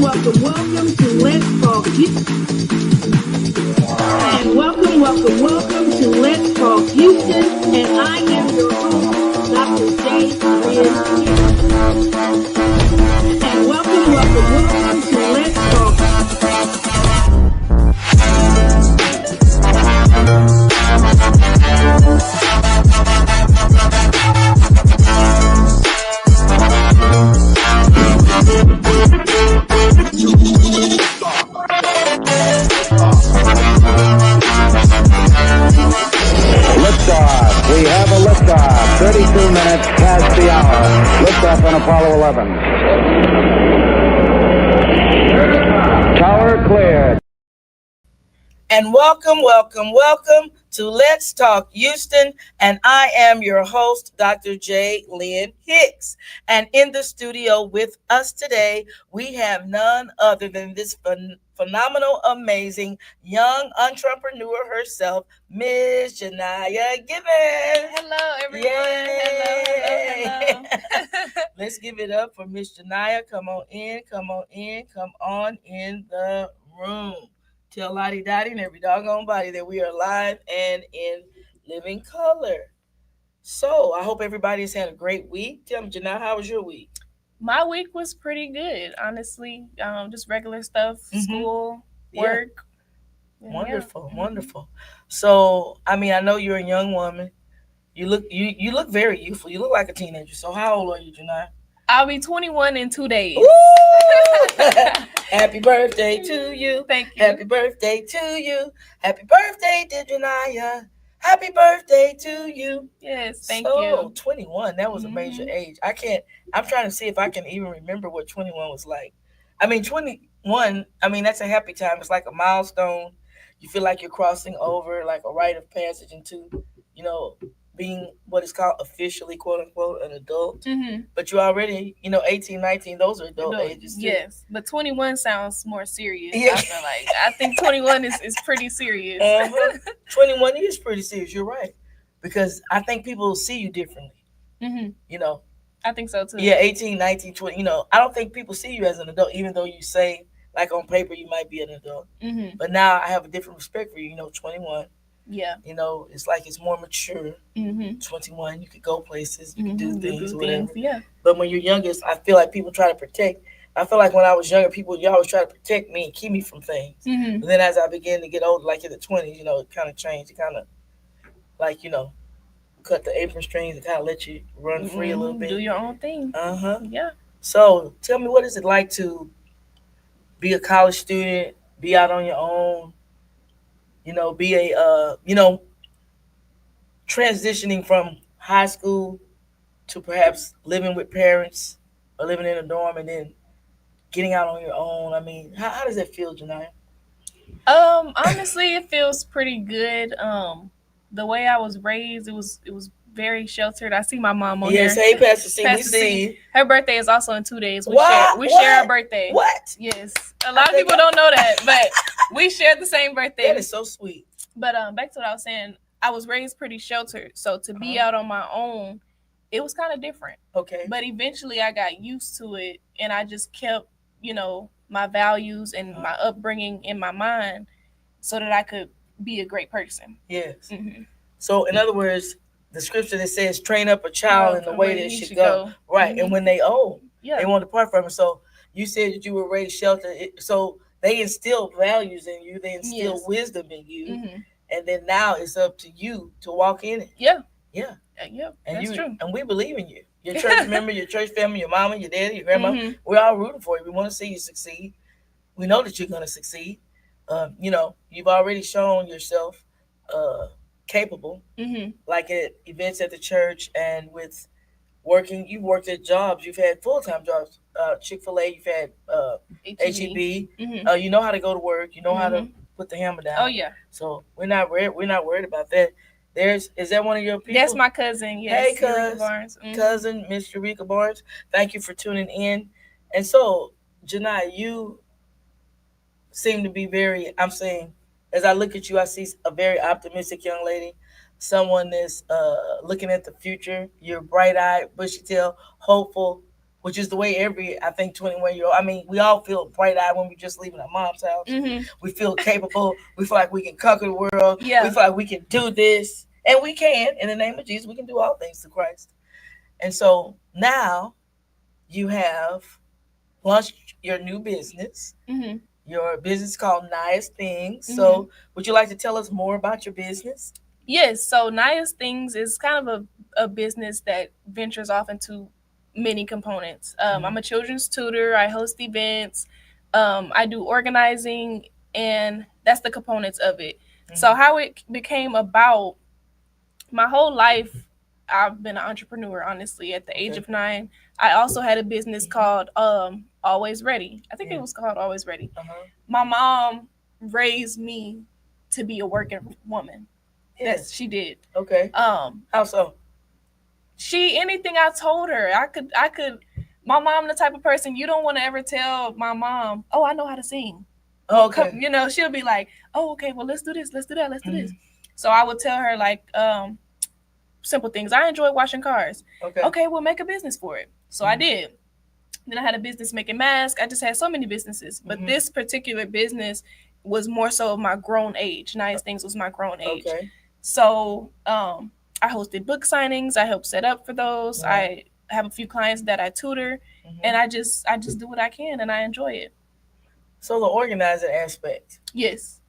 welcome to Let's Talk Houston. And welcome to Let's Talk Houston. And I am your host, Dr. J. Lynn And welcome to Let's Talk. Liftoff. We have a liftoff. 32 minutes past the hour. Liftoff on Apollo 11. Tower cleared. And welcome to Let's Talk Houston. And I am your host, Dr. J. Lynn Hicks. And in the studio with us today, we have none other than this phenomenal, amazing young entrepreneur herself, Miss Janiah Gibbons. Hello, everyone. Hello. Let's give it up for Miss Janiah. Come on in the room. Tell Lottie Dottie and every doggone body that we are live and in living color. So I hope everybody's had a great week. Tell me, Janiah, how was your week? My week was pretty good, honestly. Just regular stuff, school, work. Wonderful. So, I mean, I know you're a young woman. You look very youthful. You look like a teenager. So how old are you, Janiah? I'll be 21 in 2 days. Happy birthday to you. Thank you. Happy birthday to you. Happy birthday to Janiah. Happy birthday to you. Yes, thank you. you. 21, that was a major age. I'm trying to see if I can even remember what 21 was like. I mean, 21, that's a happy time. It's like a milestone. You feel like you're crossing over like a rite of passage into, being what is called officially, quote unquote, an adult. But you already, 18, 19, those are adult ages too. Yes, but 21 sounds more serious. Yeah. I think 21 is pretty serious. 21 is pretty serious. You're right. Because I think people see you differently. I think so too. Yeah, 18, 19, 20, I don't think people see you as an adult, even though you say, like on paper, you might be an adult. But now I have a different respect for you, 21. Yeah. It's like it's more mature. 21, you could go places, you could do things, whatever. Yeah. But when you're youngest, I feel like people try to protect. I feel like when I was younger, you always try to protect me and keep me from things. But then as I began to get older, like in the 20s, it kind of changed. It kind of, like, cut the apron strings and kind of let you run free a little bit. Do your own thing. Yeah. So tell me, what is it like to be a college student, be out on your own, be a, transitioning from high school to perhaps living with parents or living in a dorm and then getting out on your own? I mean, how does that feel, Janiah? Honestly, it feels pretty good. The way I was raised, it was very sheltered. I see my mom on here. Yes, hey, Pastor C. Pastor C. Her birthday is also in 2 days. We share a birthday. What? Yes. A lot of people don't know that, but we share the same birthday. That is so sweet. But back to what I was saying, I was raised pretty sheltered. So to be out on my own, it was kind of different. Okay. But eventually I got used to it, and I just kept, my values and my upbringing in my mind so that I could be a great person. Yes. So in other words, the scripture that says train up a child in the way that it should go. Right. And when they old, they won't depart from it. So you said that you were raised sheltered. So they instill values in you. They instill wisdom in you. And then now it's up to you to walk in it. Yeah. And that's true. And we believe in you. Your church member, your church family, your mama, your daddy, your grandma, we're all rooting for you. We want to see you succeed. We know that you're going to succeed. You've already shown yourself capable, like at events at the church and with working. You've worked at jobs. You've had full-time jobs, Chick-fil-A. You've had HEB. You know how to go to work. You know how to put the hammer down. Oh yeah. So we're not worried about that. Is that one of your people? That's my cousin. Yes. Hey, cousin, Miss Eureka Barnes. Thank you for tuning in. And so, Janiah, you seem to be as I look at you, I see a very optimistic young lady, someone that's looking at the future. You're bright-eyed, bushy-tailed, hopeful, which is the way I think 21-year-old. I mean, we all feel bright eyed when we're just leaving our mom's house. We feel capable. We feel like we can conquer the world. Yeah. We feel like we can do this, and we can. In the name of Jesus, we can do all things through Christ. And so now you have launched your new business. Your business called Janiah's Things. So, would you like to tell us more about your business? Yes. So, Janiah's Things is kind of a business that ventures off into many components. I'm a children's tutor. I host events. I do organizing, and that's the components of it. So, how it became about, my whole life, I've been an entrepreneur, honestly. At the age of 9, I also had a business called Always Ready. I think it was called Always Ready. My mom raised me to be a working woman. Yes, she did. Okay. How so? Anything I told her, I could. My mom, the type of person you don't want to ever tell my mom, oh, I know how to sing. Oh, okay. You know, she'll be like, oh, okay, well, let's do this, let's do that, let's do this. So I would tell her, like, simple things. I enjoy washing cars. Okay, we'll make a business for it. So I did. Then I had a business making masks. I just had so many businesses. But this particular business was more so of my grown age. Janiah's Things was my grown age. Okay. So I hosted book signings. I helped set up for those. I have a few clients that I tutor. And I just do what I can, and I enjoy it. So the organizing aspect. Yes.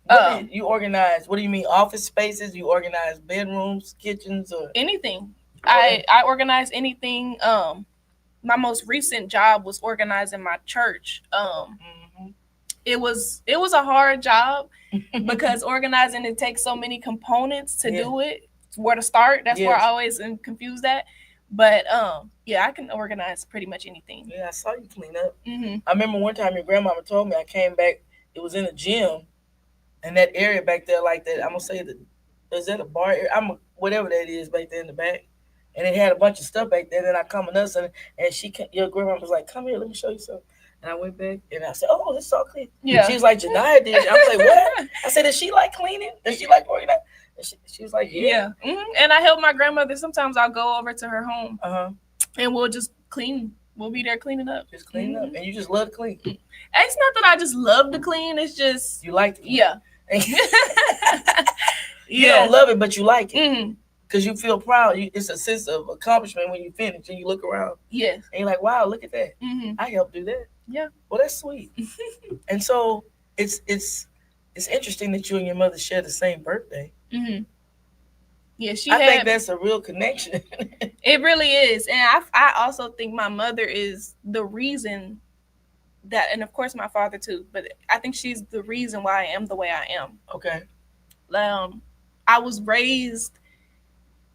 You organize, what do you mean, office spaces? You organize bedrooms, kitchens, or anything? I organize anything. My most recent job was organizing my church. It was a hard job because organizing, it takes so many components to do it. Where to start? That's where I always am confused at. But I can organize pretty much anything. Yeah, I saw you clean up. I remember one time your grandmama told me, I came back. It was in a gym, and that area back there, like that. I'm gonna say is that a bar area? Whatever that is back there in the back. And it had a bunch of stuff back there. Then I come and your grandma was like, "Come here, let me show you something." And I went back and I said, "Oh, this is all clean." Yeah. She was like, "Janiah did." I was like, "What?" I said, "Does she like cleaning? Does she like organizing?" She was like, "Yeah." And I help my grandmother. Sometimes I'll go over to her home, and we'll just clean. We'll be there cleaning up. Just cleaning up, and you just love to clean. It's not that I just love to clean. It's just you like to clean. Yeah. You don't love it, but you like it. Because you feel proud. It's a sense of accomplishment when you finish and you look around. Yes. And you're like, wow, look at that. I helped do that. Yeah. Well, that's sweet. And so it's interesting that you and your mother share the same birthday. Yeah, I think that's a real connection. It really is. And I also think my mother is the reason that, and of course my father too, but I think she's the reason why I am the way I am. Okay. I was raised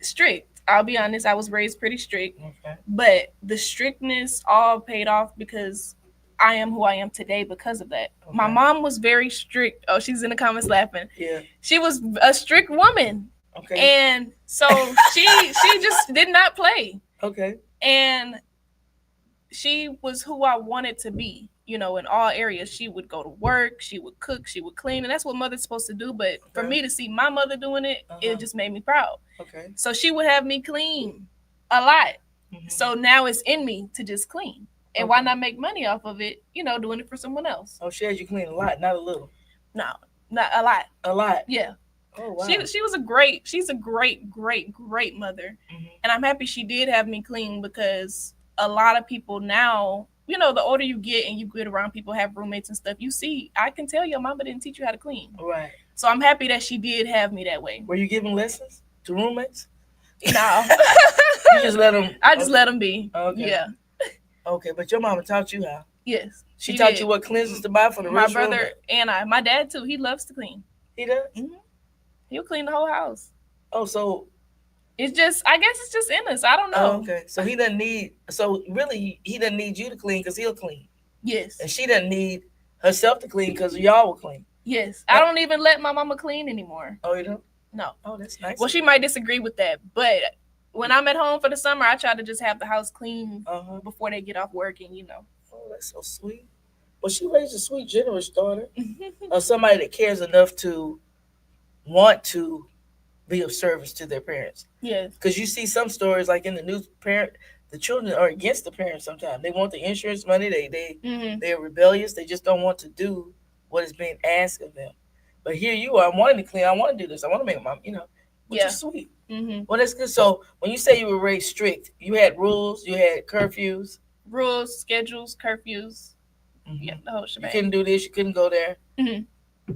strict. I'll be honest, I was raised pretty strict. Okay. But the strictness all paid off because I am who I am today because of that. Okay. My mom was very strict. Oh, she's in the comments laughing. Yeah. She was a strict woman. Okay. And so she just did not play. Okay. And she was who I wanted to be. You know, in all areas. She would go to work, she would cook, she would clean, and that's what mother's supposed to do. But for me to see my mother doing it, it just made me proud. Okay. So she would have me clean a lot. So now it's in me to just clean. And why not make money off of it, you know, doing it for someone else? Oh, she had you clean a lot, not a little. No, not a lot. A lot? Yeah. Oh, wow. She's a great mother. And I'm happy she did have me clean because a lot of people now, you know, the older you get and you get around people, have roommates and stuff, you see, I can tell your mama didn't teach you how to clean. Right. So I'm happy that she did have me that way. Were you giving lessons to roommates? No. You just let them? I just let them be. Okay. Yeah. Okay, but your mama taught you how? Yes. She taught you what cleansers to buy for the rest of my brother and my dad too, he loves to clean. He does? He'll clean the whole house. Oh, so... It's just, I guess it's just in us. I don't know. Oh, okay. So he doesn't need you to clean because he'll clean. Yes. And she doesn't need herself to clean because y'all will clean. Yes. I don't even let my mama clean anymore. Oh, you don't? No. Oh, that's nice. Well, she might disagree with that. But when I'm at home for the summer, I try to just have the house clean before they get off work and, you know. Oh, that's so sweet. Well, she raised a sweet, generous daughter. Somebody that cares enough to want to be of service to their parents. Yes. Because you see some stories like in the news, the children are against the parents sometimes. They want the insurance money. Mm-hmm. They're rebellious. They just don't want to do what is being asked of them. But here you are wanting to clean. I want to do this. I want to make my, which is sweet. Mm-hmm. Well, that's good. So when you say you were raised strict, you had rules, you had curfews, rules, schedules, curfews. mm-hmm. Yeah, the whole You shebang. couldn't do this, you couldn't go there, Mm-hmm.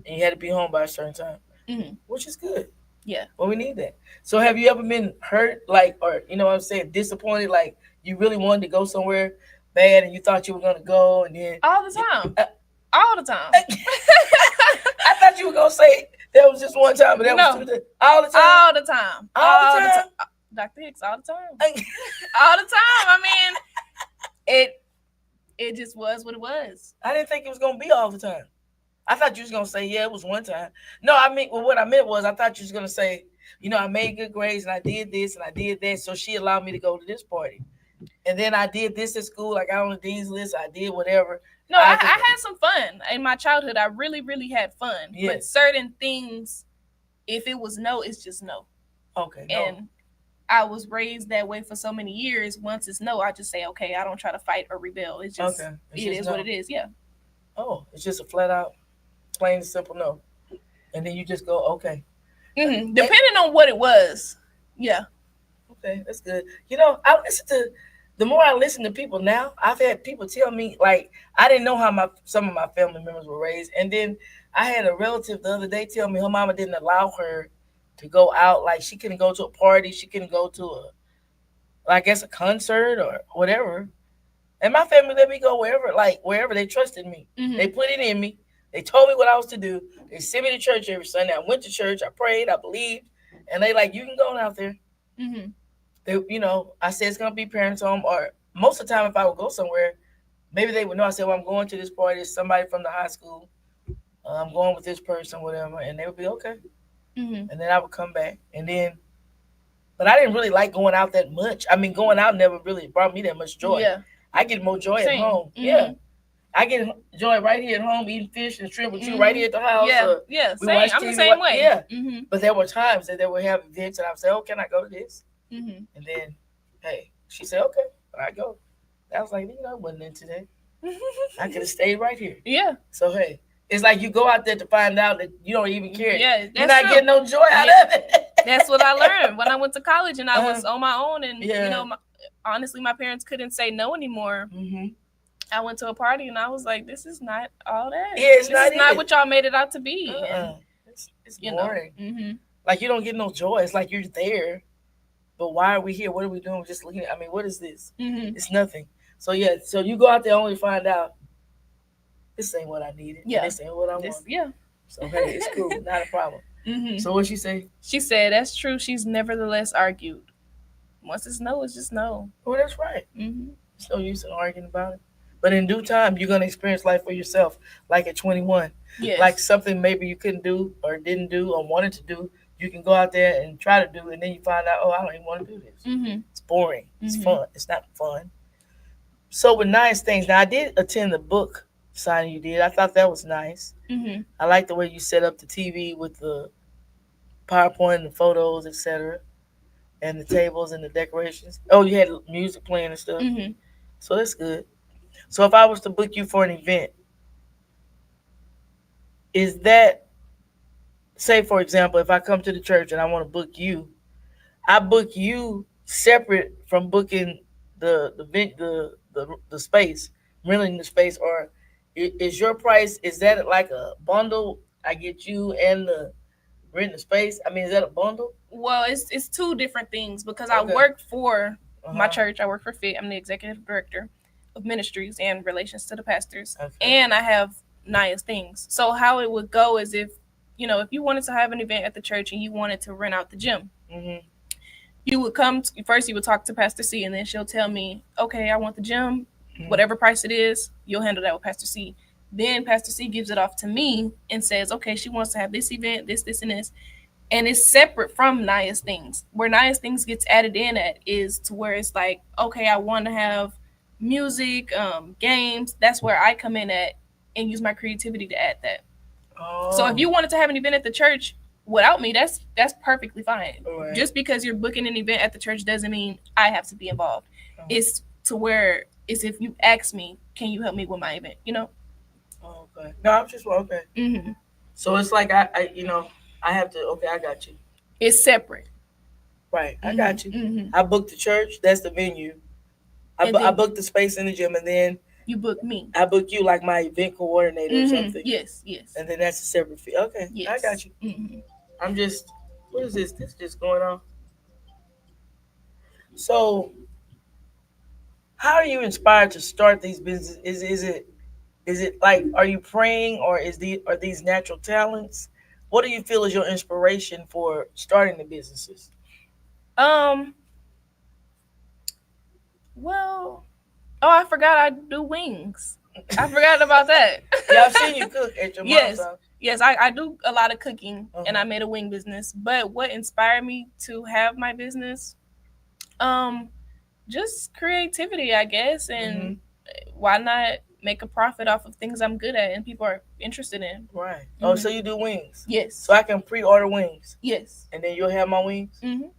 and you had to be home by a certain time, Mm-hmm. which is good. Yeah. Well, we need that. So have you ever been hurt, like, or you know what I'm saying, disappointed, like you really wanted to go somewhere bad and you thought you were gonna go, and then All the time. All the time. I thought you were gonna say that was just one time, but that was 2 days. All the time. All the time. All the time. Dr. Hicks, all the time. All the time. I mean, it just was what it was. I didn't think it was gonna be all the time. I thought you was gonna say, yeah, it was one time. No, I mean, well, what I meant was I thought you was gonna say, I made good grades and I did this and I did that, so she allowed me to go to this party. And then I did this at school, I got on the dean's list, I did whatever. No, I had some fun. In my childhood, I really, really had fun. Yeah. But certain things, if it was no, it's just no. Okay. No. And I was raised that way for so many years. Once it's no, I just say, okay, I don't try to fight or rebel. It's just, okay. It is what it is, yeah. Oh, it's just a flat out, plain and simple no. And then you just go, okay. Mm-hmm. Depending on what it was, yeah. Okay, that's good. The more I listen to people now, I've had people tell me, like, I didn't know how some of my family members were raised. And then I had a relative the other day tell me her mama didn't allow her to go out. Like, she couldn't go to a party. She couldn't go to a concert or whatever. And my family let me go wherever they trusted me. Mm-hmm. They put it in me. They told me what I was to do. They sent me to church every Sunday. I went to church. I prayed. I believed. And they like, you can go out there. Mm-hmm. They, I said it's gonna be parents' home, or most of the time if I would go somewhere, maybe they would know. I said, well, I'm going to this party. It's somebody from the high school. I'm going with this person, whatever, and they would be okay. Mm-hmm. And then I would come back, but I didn't really like going out that much. I mean, going out never really brought me that much joy. Yeah. I get more joy Same. at home. Mm-hmm. Yeah. I get joy right here at home, eating fish and shrimp with you right here at the house. Yeah, we same. watch I'm the TV, same way. Yeah. Mm-hmm. But there were times that they would have events, and I would say, oh, can I go to this? Mm-hmm. And then, hey, she said, okay, I go. I was like, I wasn't in today. I could have stayed right here. Yeah. So, hey, it's like you go out there to find out that you don't even care. Yeah, that's You're not true. getting no joy out of it. That's what I learned when I went to college and I was on my own. And, honestly, my parents couldn't say no anymore. Mm-hmm. I went to a party and I was like, this is not all that. Yeah, it's this is not what y'all made it out to be. It's boring. Mm-hmm. Like, you don't get no joy. It's like you're there, but why are we here? What are we doing? We're just looking at, what is this? Mm-hmm. It's nothing. So, yeah, so you go out there only to find out this ain't what I needed. Yeah. This ain't what I want. Yeah. So, hey, it's cool. Not a problem. Mm-hmm. So what she say? She said, that's true. She's nevertheless argued. Once it's no, it's just no. Well, that's right. Mm-hmm. There's no use in arguing about it. But in due time, you're going to experience life for yourself, like at 21. Yes. Like something maybe you couldn't do or didn't do or wanted to do, you can go out there and try to do, and then you find out, oh, I don't even want to do this. Mm-hmm. It's boring. It's fun. It's not fun. So with Nice Things, now I did attend the book signing you did. I thought that was nice. Mm-hmm. I like the way you set up the TV with the PowerPoint and the photos, etc., and the tables and the decorations. Oh, you had music playing and stuff. Mm-hmm. So that's good. So if I was to book you for an event, is that, say for example, if I come to the church and I want to book you, I book you separate from booking the space, renting the space, or is your price, is that like a bundle? I get you and the renting the space. Is that a bundle? Well, it's two different things because Okay. I work for my church. I work for FIT. I'm the executive director of ministries and relations to the pastors. Okay. And I have Niah's Things. So how it would go is if you wanted to have an event at the church and you wanted to rent out the gym, Mm-hmm. you would come first. You would talk to Pastor C, and then she'll tell me, okay, I want the gym, Mhm. whatever price it is. You'll handle that with Pastor C. Then Pastor C gives it off to me and says, okay, she wants to have this event, this, and this. And it's separate from Niah's Things. Where Niah's Things gets added in at is to where it's like, okay, I want to have music, games. That's where I come in at and use my creativity to add that. Oh. So if you wanted to have an event at the church without me, that's perfectly fine. Right. Just because you're booking an event at the church doesn't mean I have to be involved. It's to where it's if you ask me, can you help me with my event? Oh, okay. No, I'm just okay. Mm-hmm. So it's like I have to. Okay, I got you. It's separate. Right, I Mm-hmm. got you. Mm-hmm. I booked the church. That's the venue. I booked the space in the gym, and then you book me. I book you like my event coordinator or something. Yes, yes. And then that's a separate fee. Okay, Yes. I got you. Mm-hmm. I'm just. What is this? This just going on. So, how are you inspired to start these businesses? Is it like are you praying or are these natural talents? What do you feel is your inspiration for starting the businesses? Um. Well. Oh, I forgot I do wings. I forgot about that. Yeah, I've seen you cook at your mom's house. Yes, I do a lot of cooking, and I made a wing business. But what inspired me to have my business, just creativity, I guess, and why not make a profit off of things I'm good at and people are interested in? Right. Oh, so you do wings? Yes. So I can pre-order wings? Yes. And then you'll have my wings? Mm-hmm.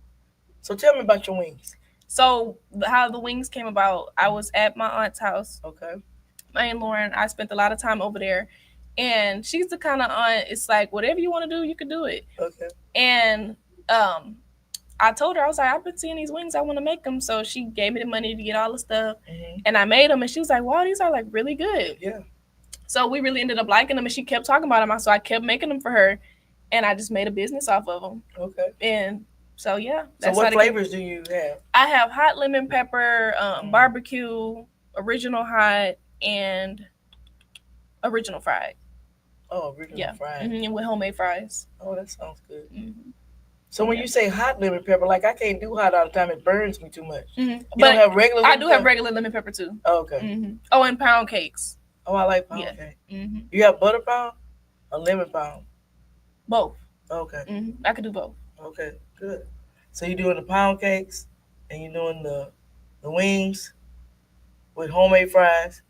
So tell me about your wings. So how the wings came about, I was at my aunt's house. Okay. My Aunt Lauren, I spent a lot of time over there. And she's the kind of aunt, it's like, whatever you want to do, you can do it. Okay. And I told her, I was like, I've been seeing these wings, I want to make them. So she gave me the money to get all the stuff. And I made them. And she was like, wow, these are like really good. Yeah. So we really ended up liking them. And she kept talking about them. So I kept making them for her. And I just made a business off of them. Okay. And so, yeah. So what flavors do you have? I have hot lemon pepper, barbecue, original hot, and original fried. Oh, original fried. And with homemade fries. Oh, that sounds good. So when you say hot lemon pepper, like I can't do hot all the time. It burns me too much. You don't have regular lemon pepper? I do have regular lemon pepper too. Oh, okay. Oh, and pound cakes. Oh, I like pound cake. You have butter pound or lemon pound? Both. Okay. I could do both. Okay, good. So you're doing the pound cakes and you're doing the wings with homemade fries.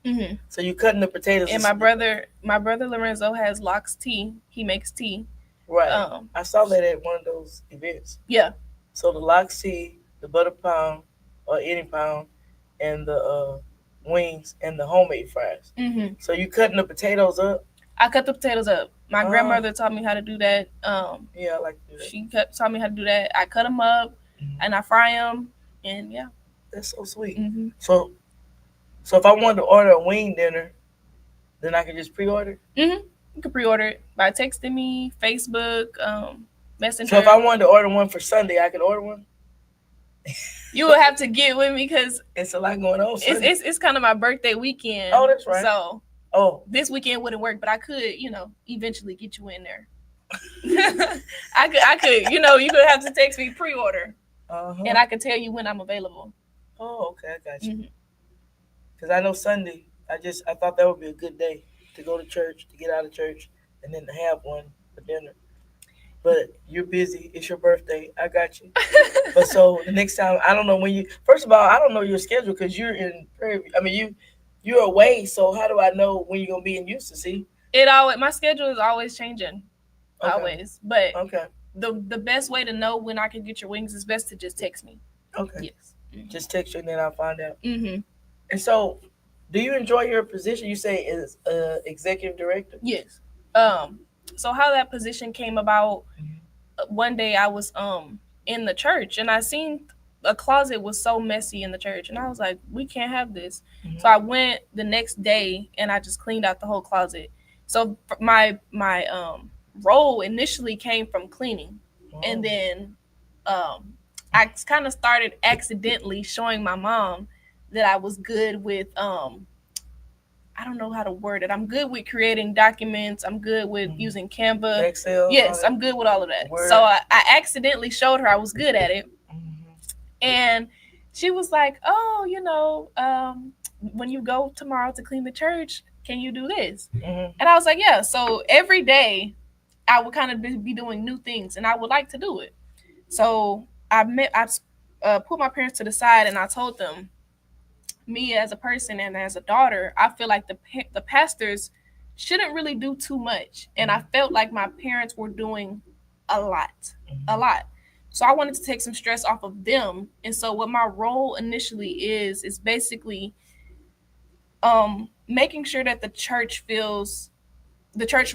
So you're cutting the potatoes. And my brother Lorenzo has Locks Tea. He makes tea. Right. I saw that at one of those events. Yeah. So the Locks Tea, the butter pound or any pound, and the wings and the homemade fries. So you cutting the potatoes up? I cut the potatoes up. My grandmother taught me how to do that. Yeah, I like to do that. She taught me how to do that. I cut them up and I fry them, and yeah. That's so sweet. So if I wanted to order a wing dinner, then I can just pre-order? You can pre-order it by texting me, Facebook, Messenger. So if I wanted to order one for Sunday, I could order one? You will have to get with me because it's a lot going on. It's kind of my birthday weekend. Oh, that's right. So this weekend wouldn't work, but I could, eventually get you in there. I could, you could have to text me pre-order, and I could tell you when I'm available. Oh, okay, I got you. Because I know Sunday, I thought that would be a good day to go to church, to get out of church, and then to have one for dinner. But you're busy. It's your birthday. I got you. But so the next time, I don't know when you. First of all, I don't know your schedule because you're in Prairie. I mean, you're away. So how do I know when you're gonna be in Houston? See, my schedule is always changing, always. But the best way to know when I can get your wings is best to just text me. Okay. Yes. Just text you and then I'll find out. And so, do you enjoy your position? You say as executive director. Yes. So how that position came about, one day I was in the church and I seen a closet was so messy in the church and I was like, we can't have this. So I went the next day and I just cleaned out the whole closet. So my role initially came from cleaning. And then I kind of started accidentally showing my mom that I was good with I don't know how to word it. I'm good with creating documents. I'm good with using Canva. Excel. Yes, I'm good with all of that. Word. So I accidentally showed her I was good at it. And she was like, oh, when you go tomorrow to clean the church, can you do this? And I was like, yeah. So every day I would kind of be doing new things and I would like to do it. So I put my parents to the side and I told them, me as a person and as a daughter, I feel like the pastors shouldn't really do too much. And I felt like my parents were doing a lot. So I wanted to take some stress off of them. And so what my role initially is basically making sure that the church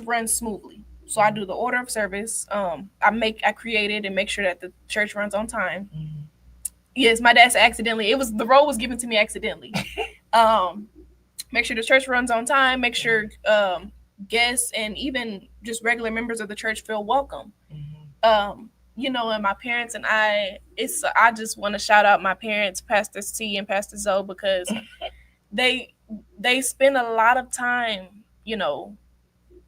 runs smoothly. So I do the order of service. I create it and make sure that the church runs on time. Mm-hmm. Yes, my dad's accidentally. It was the role was given to me accidentally. Make sure the church runs on time. Make sure guests and even just regular members of the church feel welcome. Mm-hmm. And my parents and I just want to shout out my parents, Pastor T and Pastor Zoe, because they spend a lot of time,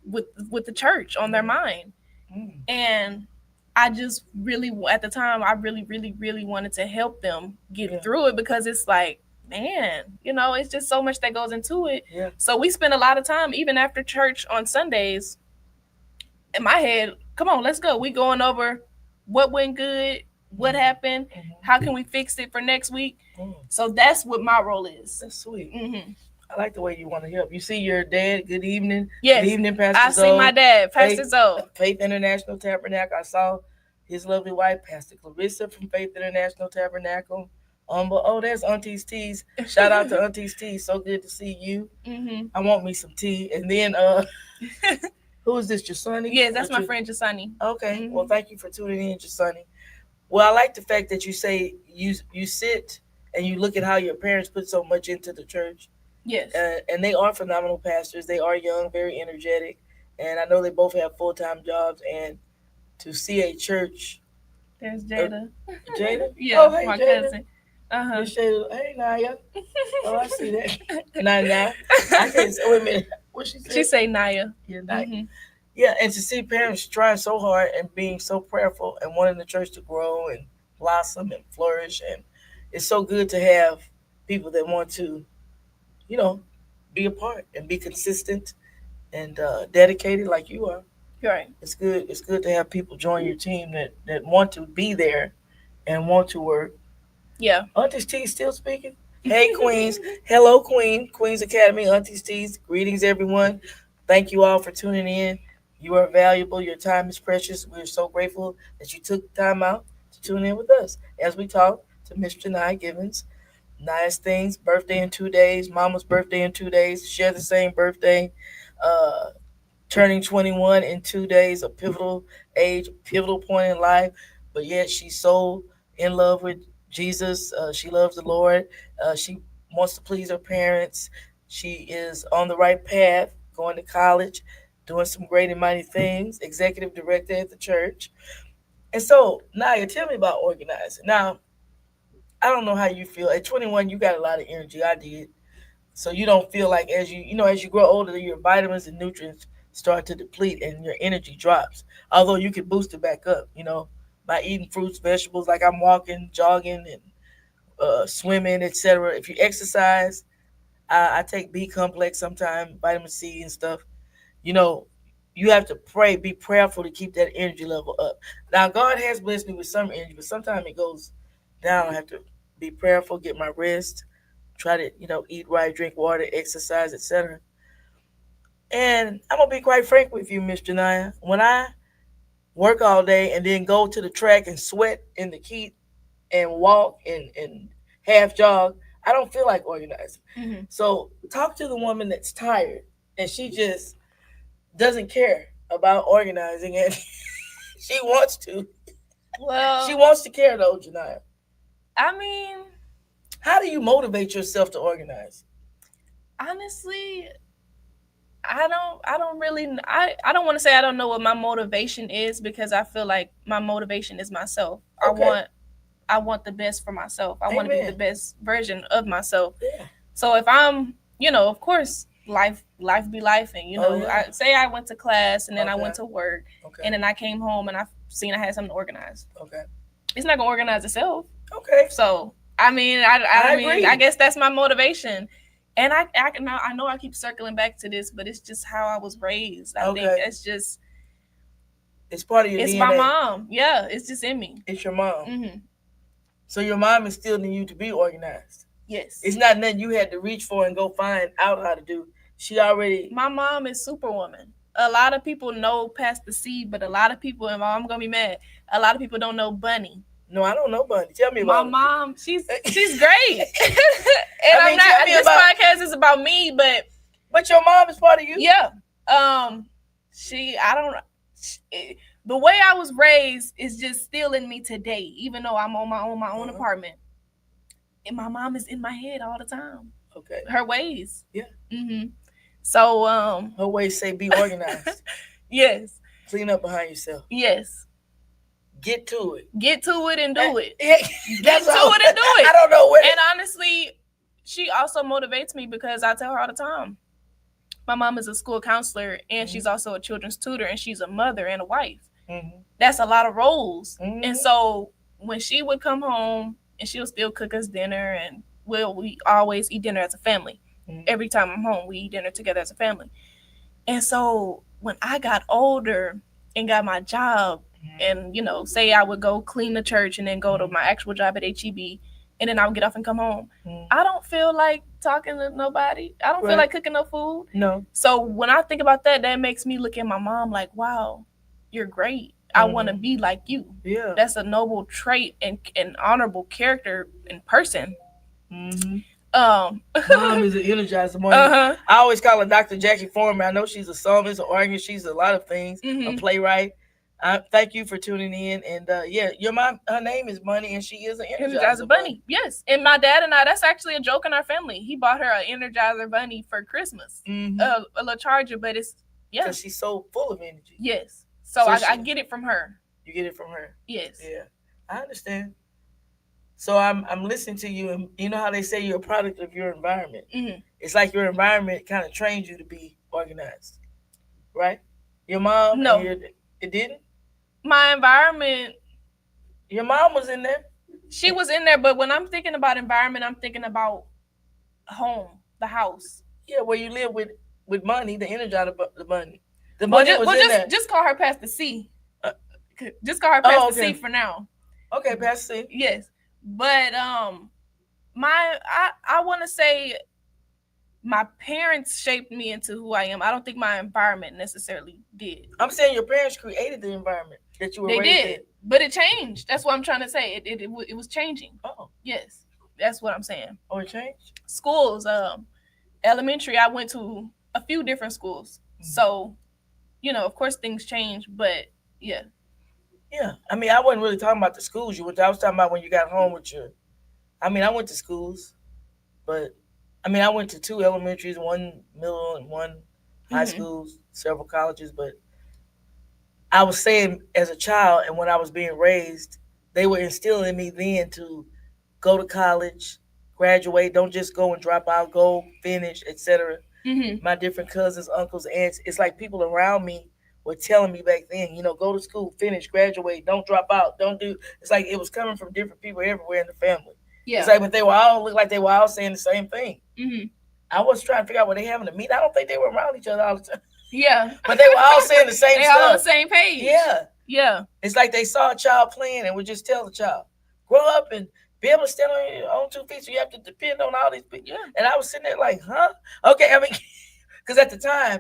with the church on their mind. Mm-hmm. And I just really, at the time, I really, really, really wanted to help them get through it, because it's like, man, it's just so much that goes into it. Yeah. So we spend a lot of time, even after church on Sundays, in my head, come on, let's go. We going over what went good, what happened, how can we fix it for next week. So that's what my role is. That's sweet. Mm-hmm. I like the way you want to help. You see your dad. Good evening. Yes. Good evening, Pastor I Zoe. see my dad, Pastor Zoe. Faith International Tabernacle. I saw his lovely wife, Pastor Clarissa from Faith International Tabernacle. There's Auntie's Teas. Shout out to Auntie's Teas. So good to see you. Mm-hmm. I want me some tea. And then, who is this, Jasani? Yes, that's my friend Jasani. Okay. Mm-hmm. Well, thank you for tuning in, Jasani. Well, I like the fact that you say you sit and you look at how your parents put so much into the church. Yes. And they are phenomenal pastors. They are young, very energetic. And I know they both have full-time jobs. And to see a church. There's Jada. Jada? Yeah, oh, hey, my Jada. cousin. Uh-huh. Jada. Hey, Naya. Oh, I see that. Naya. I can't say, wait a minute. What she say? She say Naya. Yeah, Naya. Mm-hmm. Yeah, and to see parents trying so hard and being so prayerful and wanting the church to grow and blossom and flourish. And it's so good to have people that want to, be a part and be consistent and dedicated like you are. Right. It's good. It's good to have people join your team that want to be there and want to work. Yeah. Auntie's T still speaking. Hey, Queens. Hello, Queens Academy, Auntie's T's. Greetings, everyone. Thank you all for tuning in. You are valuable. Your time is precious. We're so grateful that you took time out to tune in with us as we talk to Miss Janiah Givens. Nice things. Birthday in 2 days. Mama's birthday in 2 days. Share the same birthday. Uh, Turning 21 in 2 days. A pivotal age, pivotal point in life. But yet she's so in love with Jesus. She loves the Lord. She wants to please her parents. She is on the right path, going to college, doing some great and mighty things. Executive director at the church. And so, Naya, tell me about organizing. Now, I don't know how you feel. At 21, you got a lot of energy. I did. So you don't feel like as you grow older, your vitamins and nutrients start to deplete and your energy drops. Although you can boost it back up, by eating fruits, vegetables, like I'm walking, jogging, and swimming, etc. If you exercise, I take B complex sometimes, vitamin C and stuff. You know, you have to pray, be prayerful to keep that energy level up. Now, God has blessed me with some energy, but sometimes it goes down. I have to be prayerful, get my rest, try to, eat right, drink water, exercise, etc. And I'm gonna be quite frank with you, Miss Janiah. When I work all day and then go to the track and sweat in the heat and walk and half jog, I don't feel like organizing. Mm-hmm. So talk to the woman that's tired and she just doesn't care about organizing and she wants to. Well, She wants to care though, Janiah. I mean, How do you motivate yourself to organize? honestly, I don't want to say I don't know what my motivation is, because I feel like my motivation is myself. Okay. I want the best for myself. I want to be Amen. the best version of myself. Yeah. So if I'm, of course, life be life, and Oh, yeah. I went to class and then I Okay. went to work, Okay. and then I came home and I seen I had something to organize. Okay. It's not gonna organize itself. Okay. So I mean, I mean, agree. I guess that's my motivation. And I know I keep circling back to this, but it's just how I was raised. I think Okay. It's part of your it's DNA. my mom. Yeah, it's just in me. It's your mom. Mm-hmm. So your mom instilled in you to be organized. Yes. It's not nothing you had to reach for and go find out how to do. She already. My mom is Superwoman. a lot of people know Pastor C, but a lot of people, and I'm gonna be mad. A lot of people don't know Bunny. No, I don't know Bunny. Tell me about my mom. She's great. And I mean, I'm not. This podcast is about me, but your mom is part of you. Yeah. The way I was raised is just still in me today, even though I'm on my own apartment. And my mom is in my head all the time. Okay. Her ways. Yeah. So her ways say be organized. Yes. Clean up behind yourself. Yes. Get to it. Get to it and do it. Get to it and do it. I don't know where. And honestly, she also motivates me because I tell her all the time. My mom is a school counselor, and she's also a children's tutor, and she's a mother and a wife. That's a lot of roles. And so when she would come home, and she'll still cook us dinner, and we always eat dinner as a family. Every time I'm home, we eat dinner together as a family. And so when I got older and got my job, and say I would go clean the church and then go to my actual job at HEB, and then I would get off and come home, I don't feel like talking to nobody. I don't feel like cooking no food. No. So when I think about that makes me look at my mom like, wow, you're great. I want to be like you. Yeah. That's a noble trait and honorable character in person. Mom is an energizer bunny. I always call her Dr. Jackie Foreman. I know she's a psalmist, an organist. She's a lot of things, a playwright. Thank you for tuning in. And your mom, her name is Bunny, and she is an Energizer Bunny. Yes. And my dad and I, that's actually a joke in our family. He bought her an Energizer Bunny for Christmas, a little charger, but it's, because she's so full of energy. Yes. So I get it from her. You get it from her? Yes. Yeah. I understand. So I'm listening to you, and you know how they say you're a product of your environment. It's like your environment kind of trained you to be organized, right? Your mom? No. It didn't? My environment. Your mom was in there? She was in there, but when I'm thinking about environment, I'm thinking about home, the house. Yeah, where you live with money, the Energizer the bunny. The bunny was in there. Just call her Pastor C. Just call her Pastor C for now. Okay, Pastor C. Yes. But I want to say my parents shaped me into who I am. I don't think my environment necessarily did. I'm saying your parents created the environment that you were raised in. They did, but it changed. That's what I'm trying to say. It was changing. Oh. Yes. That's what I'm saying. Oh, it changed? Schools, elementary, I went to a few different schools. So, of course things change, but yeah. Yeah. I mean, I wasn't really talking about the schools you went to. I was talking about when you got home with I went to schools, but I went to 2 elementaries, 1 middle and 1 high schools, several colleges, but I was saying as a child and when I was being raised, they were instilling in me then to go to college, graduate, don't just go and drop out, go finish, etc. My different cousins, uncles, aunts, it's like people around me were telling me back then, go to school, finish, graduate, don't drop out, don't do. It's like it was coming from different people everywhere in the family. Yeah. It's like, but they were all looked like they were all saying the same thing. I was trying to figure out what they having to meet. I don't think they were around each other all the time. Yeah. But they were all saying the same they stuff. all on the same page. Yeah. Yeah. It's like they saw a child playing and would just tell the child, grow up and be able to stand on your own 2 feet. So you have to depend on all these people. Yeah. And I was sitting there like, huh? Okay. Because at the time,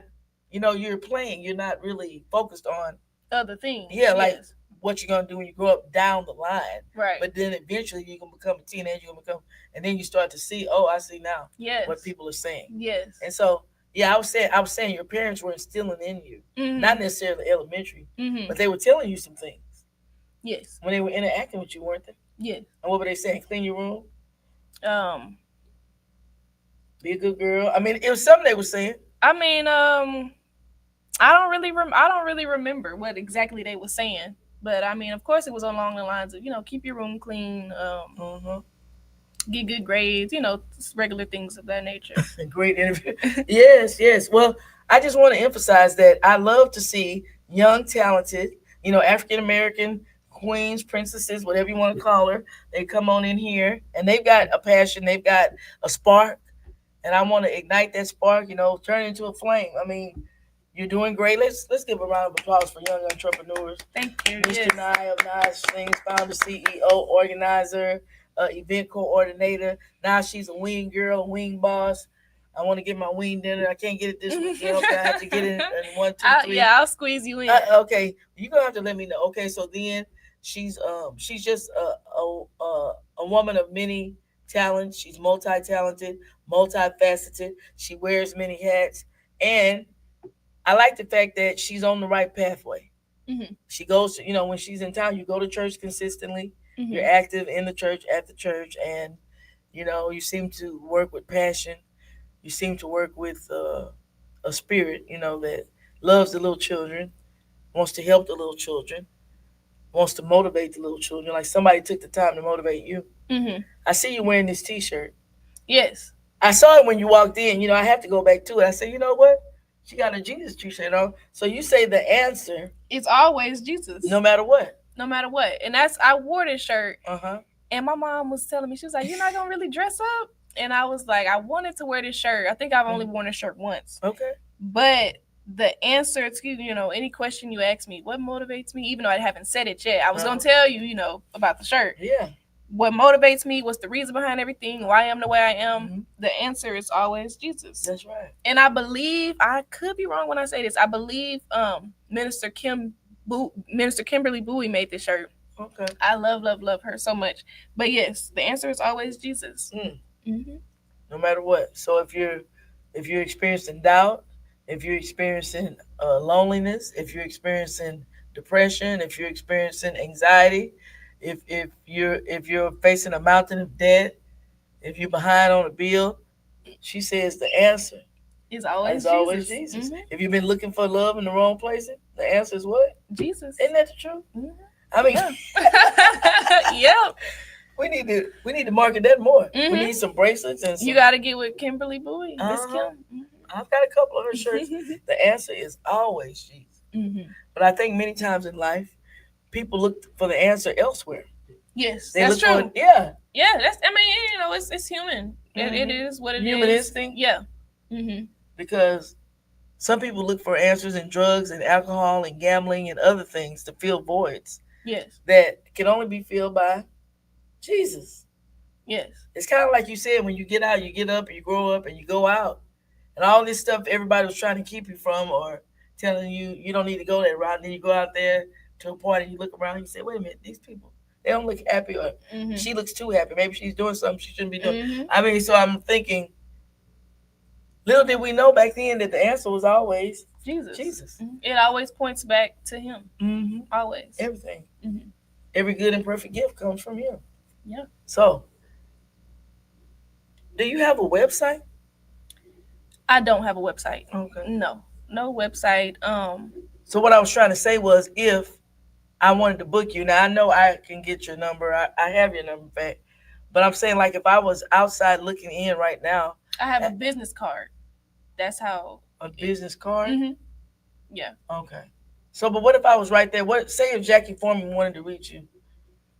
you're playing. You're not really focused on other things. Yeah, like what you're going to do when you grow up down the line. Right. But then eventually you're going to become a teenager. And then you start to see, oh, I see now what people are saying. Yes. And so, yeah, I was saying your parents were instilling in you, not necessarily elementary, but they were telling you some things. Yes. When they were interacting with you, weren't they? Yes. And what were they saying? Clean your room? Be a good girl. It was something they were saying. I don't really remember what exactly they were saying, but of course it was along the lines of keep your room clean, get good grades, regular things of that nature. Great interview. Yes. Well, I just want to emphasize that I love to see young, talented, African American queens, princesses, whatever you want to call her. They come on in here and they've got a passion, they've got a spark, and I want to ignite that spark, turn it into a flame. You're doing great. Let's give a round of applause for young entrepreneurs. Thank you. Ms. Janiah of Nice Things, founder, CEO, organizer, event coordinator. Now she's a wing girl, wing boss. I want to get my wing dinner. I can't get it this weekend. Okay, I have to get it in 1, 2, 3. Yeah, I'll squeeze you in. Okay, you're gonna have to let me know. Okay, so then she's just a woman of many talents. She's multi-talented, multifaceted. She wears many hats, and I like the fact that she's on the right pathway. Mm-hmm. She goes to, when she's in town, you go to church consistently. Mm-hmm. You're active in the church, at the church, and you seem to work with passion. You seem to work with a spirit, that loves the little children, wants to help the little children, wants to motivate the little children. Like somebody took the time to motivate you. Mm-hmm. I see you wearing this T-shirt. Yes. I saw it when you walked in. I have to go back to it. I said, you know what? She got a Jesus T-shirt on. So you say the answer. It's always Jesus. No matter what. No matter what. And I wore this shirt. Uh-huh. And my mom was telling me, she was like, you're not going to really dress up? And I was like, I wanted to wear this shirt. I think I've only worn this shirt once. Okay. But the answer to, any question you ask me, what motivates me, even though I haven't said it yet, I was going to tell you, about the shirt. Yeah. What motivates me, what's the reason behind everything, why I am the way I am, mm-hmm. The answer is always Jesus. That's right. And I believe, I could be wrong when I say this, I believe Minister Kimberly Bowie made this shirt. Okay. I love her so much. But yes, the answer is always Jesus. Mm. Mm-hmm. No matter what. So if you're experiencing doubt, if you're experiencing loneliness, if you're experiencing depression, if you're experiencing anxiety, if you're facing a mountain of debt, if you're behind on a bill, she says the answer is always Jesus. Mm-hmm. If you've been looking for love in the wrong places, the answer is what? Jesus. Isn't that the truth? Mm-hmm. I mean, yeah. We need to market that more. Mm-hmm. We need some bracelets and some, you got to get with Kimberly Bowie. Miss Kim. Mm-hmm. I've got a couple of her shirts. The answer is always Jesus. Mm-hmm. But I think many times in life, people look for the answer elsewhere. Yes, that's true. Yeah. That's. I mean, it's human. Mm-hmm. It is what it human is. Instinct. Yeah. Mm-hmm. Because some people look for answers in drugs and alcohol and gambling and other things to fill voids. Yes. That can only be filled by Jesus. Yes. It's kind of like you said, when you get out, you get up and you grow up and you go out. And all this stuff everybody was trying to keep you from or telling you don't need to go that route. And then you go out there to a party and you look around and you say, wait a minute, these people, they don't look happy, or mm-hmm. she looks too happy. Maybe she's doing something she shouldn't be doing. Mm-hmm. I mean, so I'm thinking, little did we know back then that the answer was always Jesus. Mm-hmm. It always points back to him. Mm-hmm. Always. Everything. Mm-hmm. Every good and perfect gift comes from him. Yeah. So, do you have a website? I don't have a website. Okay. No website. So what I was trying to say was, if I wanted to book you, now I know I can get your number. I have your number back. But I'm saying, like, if I was outside looking in right now. I have a business card. That's how. A business card? Mm-hmm. Yeah. Okay. So, but what if I was right there? Say if Jackie Foreman wanted to reach you,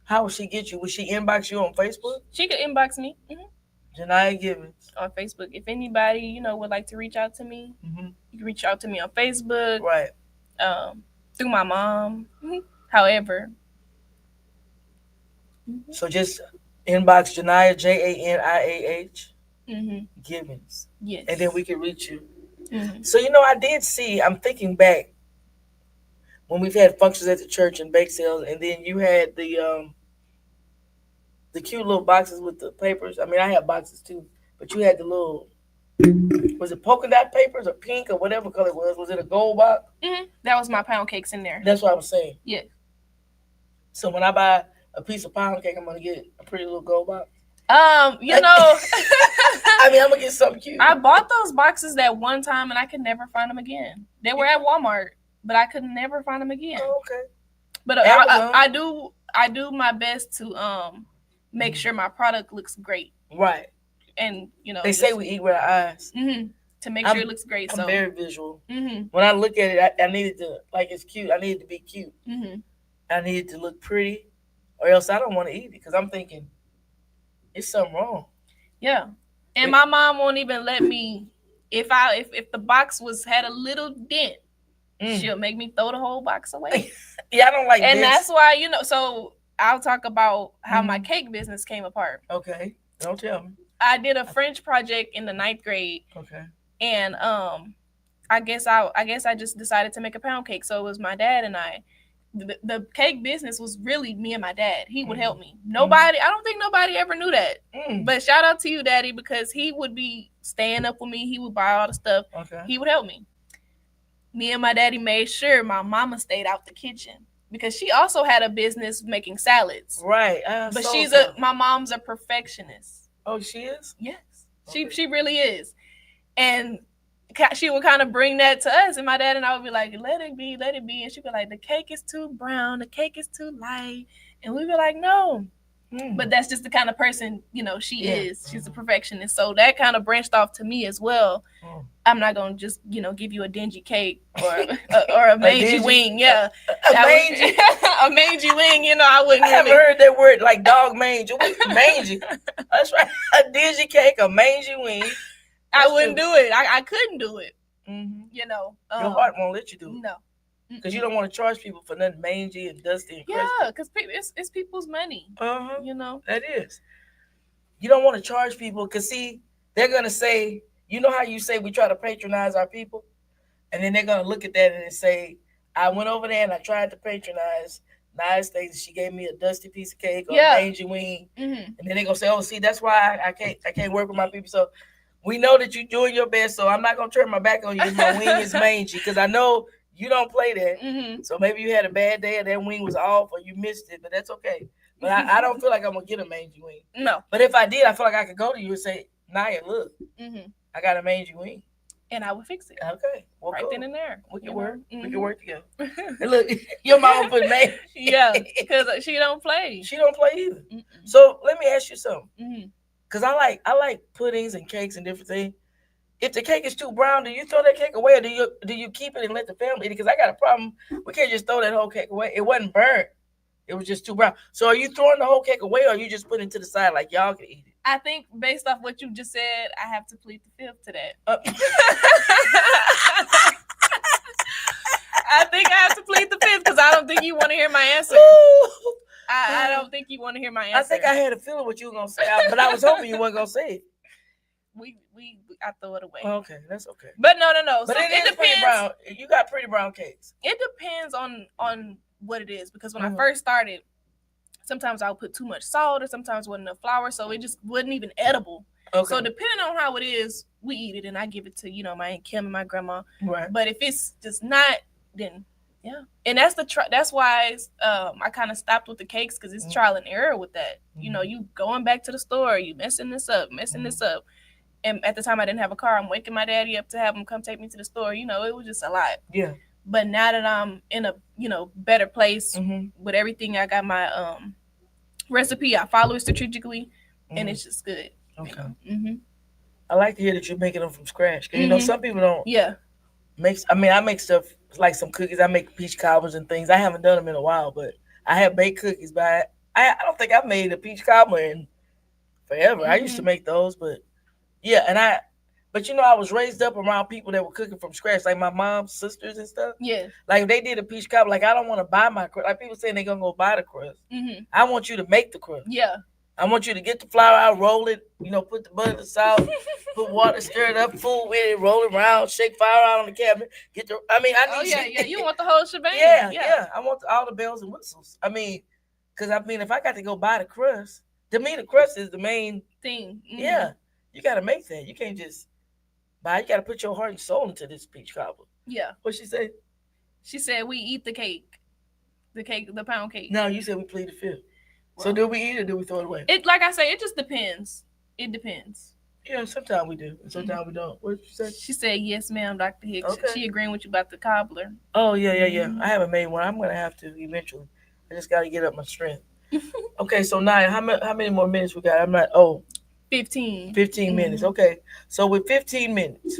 how would she get you? Would she inbox you on Facebook? She could inbox me. Mm-hmm. Janiah Givens. On Facebook. If anybody, would like to reach out to me, mm-hmm. you can reach out to me on Facebook. Right. Through my mom. Mm-hmm. However. Mm-hmm. So just inbox Janiah, Janiah mm-hmm. Givens. Yes. And then we can reach you. Mm-hmm. So, I did see, I'm thinking back when we've had functions at the church and bake sales, and then you had the cute little boxes with the papers. I mean, I have boxes too, but you had the little, was it polka dot papers or pink or whatever color it was? Was it a gold box? Mm-hmm. That was my pound cakes in there. That's what I was saying. Yeah. So when I buy a piece of pound cake, I'm going to get a pretty little gold box. I mean, I'm going to get something cute. I bought those boxes that one time and I could never find them again. They were at Walmart, but I could never find them again. Oh, okay. But I do my best to make sure my product looks great. Right. And they say we eat with our eyes. Mm-hmm, to make sure it looks great. I'm very visual. Mm-hmm. When I look at it, I need it to, like, it's cute. I need it to be cute. Mm-hmm. I need it to look pretty, or else I don't want to eat it, because I'm thinking it's something wrong. Yeah. And my mom won't even let me, if the box had a little dent, she'll make me throw the whole box away. Yeah, I don't like and this. That's why, so I'll talk about how my cake business came apart. Okay. Don't tell me. I did a French project in the 9th grade. Okay. And I guess I just decided to make a pound cake. So it was my dad and I. The cake business was really me and my dad. He would help me. Nobody, I don't think nobody ever knew that. But shout out to you, Daddy, because he would be staying up with me. He would buy all the stuff. Okay. He would help me. Me and my daddy made sure my mama stayed out the kitchen because she also had a business making salads. Right. But my mom's a perfectionist. Oh, she is? Yes. Okay. She really is. And she would kind of bring that to us, and my dad and I would be like, let it be. And she'd be like, the cake is too brown, the cake is too light. And we'd be like, no. But that's just the kind of person, she is. She's a perfectionist. So that kind of branched off to me as well. I'm not going to just, give you a dingy cake or a mangy wing. Yeah. A mangy wing, I wouldn't. I haven't heard that word like dog mange. Mangy. That's right. A dingy cake, a mangy wing. I wouldn't do it. I couldn't do it. Your heart won't let you do it. No. Because you don't want to charge people for nothing mangy and dusty and crusty. Yeah, because it's people's money. That is. You don't want to charge people because, see, they're going to say, how you say we try to patronize our people? And then they're going to look at that and say, I went over there and I tried to patronize nice things. She gave me a dusty piece of cake or a mangy wing. And then they're going to say, oh, see, that's why I can't work with my people. So we know that you're doing your best, so I'm not going to turn my back on you if my wing is mangy, because I know you don't play that. So maybe you had a bad day or that wing was off or you missed it, but that's okay. But I don't feel like I'm going to get a mangy wing. No. But if I did, I feel like I could go to you and say, Naya, look, I got a mangy wing. And I would fix it. Okay. Well, right then and there. We can work. We can work together. And look, your mama put mangy. Yeah, because she don't play. She don't play either. So let me ask you something. Because I like puddings and cakes and different things. If the cake is too brown, do you throw that cake away or do you keep it and let the family eat it? Because I got a problem. We can't just throw that whole cake away. It wasn't burnt. It was just too brown. So are you throwing the whole cake away or are you just putting it to the side like y'all can eat it? I think based off what you just said, I have to plead the fifth to that. I think I have to plead the fifth because I don't think you want to hear my answer. I don't think you want to hear my answer. I think I had a feeling what you were gonna say, but I was hoping you weren't gonna say it. I throw it away. Okay, that's okay. But no. But so it depends. Pretty brown. You got pretty brown cakes. It depends on what it is, because when I first started, sometimes I would put too much salt or sometimes wasn't enough flour, so it just wasn't even edible. Okay. So depending on how it is, we eat it and I give it to my Aunt Kim and my grandma. Right. But if it's just not, then yeah. And that's why I kind of stopped with the cakes, because it's trial and error with that. You going back to the store, you messing this up. And at the time I didn't have a car, I'm waking my daddy up to have him come take me to the store. It was just a lot. Yeah. But now that I'm in a better place with everything, I got my recipe. I follow it strategically, and it's just good. Okay. I like to hear that you're making them from scratch. Because some people don't. Yeah. I make stuff like some cookies. I make peach cobblers and things. I haven't done them in a while, but I have baked cookies. But I don't think I've made a peach cobbler in forever. I used to make those, but yeah, but I was raised up around people that were cooking from scratch, like my mom's sisters and stuff. Yeah. Like if they did a peach cobbler, like I don't want to buy my crust. Like people saying they're gonna go buy the crust. I want you to make the crust. Yeah. I want you to get the flour out, roll it, put the butter, the salt, put water, stir it up, fool with it, roll it around, shake flour out on the cabinet. You want the whole shebang. Yeah. I want all the bells and whistles. Because if I got to go buy the crust, to me the crust is the main thing. Yeah, you got to make that. You can't just buy. You got to put your heart and soul into this peach cobbler. Yeah. What she say? She said we eat the cake, the pound cake. No, you said we plead the fifth. Well, so do we eat it or do we throw it away? Like I say, it just depends. It depends. Yeah, sometimes we do, and sometimes we don't. What did you say? She said, yes, ma'am, Dr. Hicks. Okay. She agreeing with you about the cobbler. Oh, yeah. I haven't made one. I'm going to have to eventually. I just got to get up my strength. Okay, so Naya, how many more minutes we got? 15 minutes. Okay, so with 15 minutes,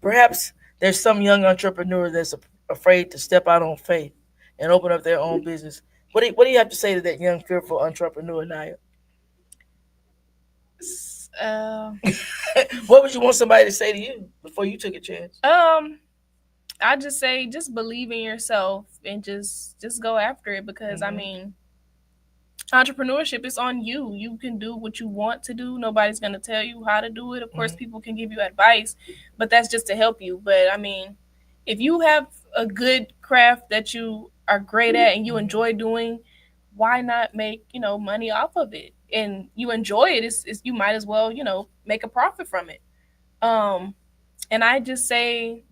perhaps there's some young entrepreneur that's afraid to step out on faith and open up their own business. What do you have to say to that young, fearful entrepreneur, Naya? What would you want somebody to say to you before you took a chance? I just say, just believe in yourself and just go after it, because entrepreneurship is on you. You can do what you want to do. Nobody's going to tell you how to do it. Of course, people can give you advice, but that's just to help you. But I mean, if you have a good craft that you are great at and you enjoy doing, why not make, money off of it? And you enjoy it, it's you might as well, make a profit from it. Um and I just say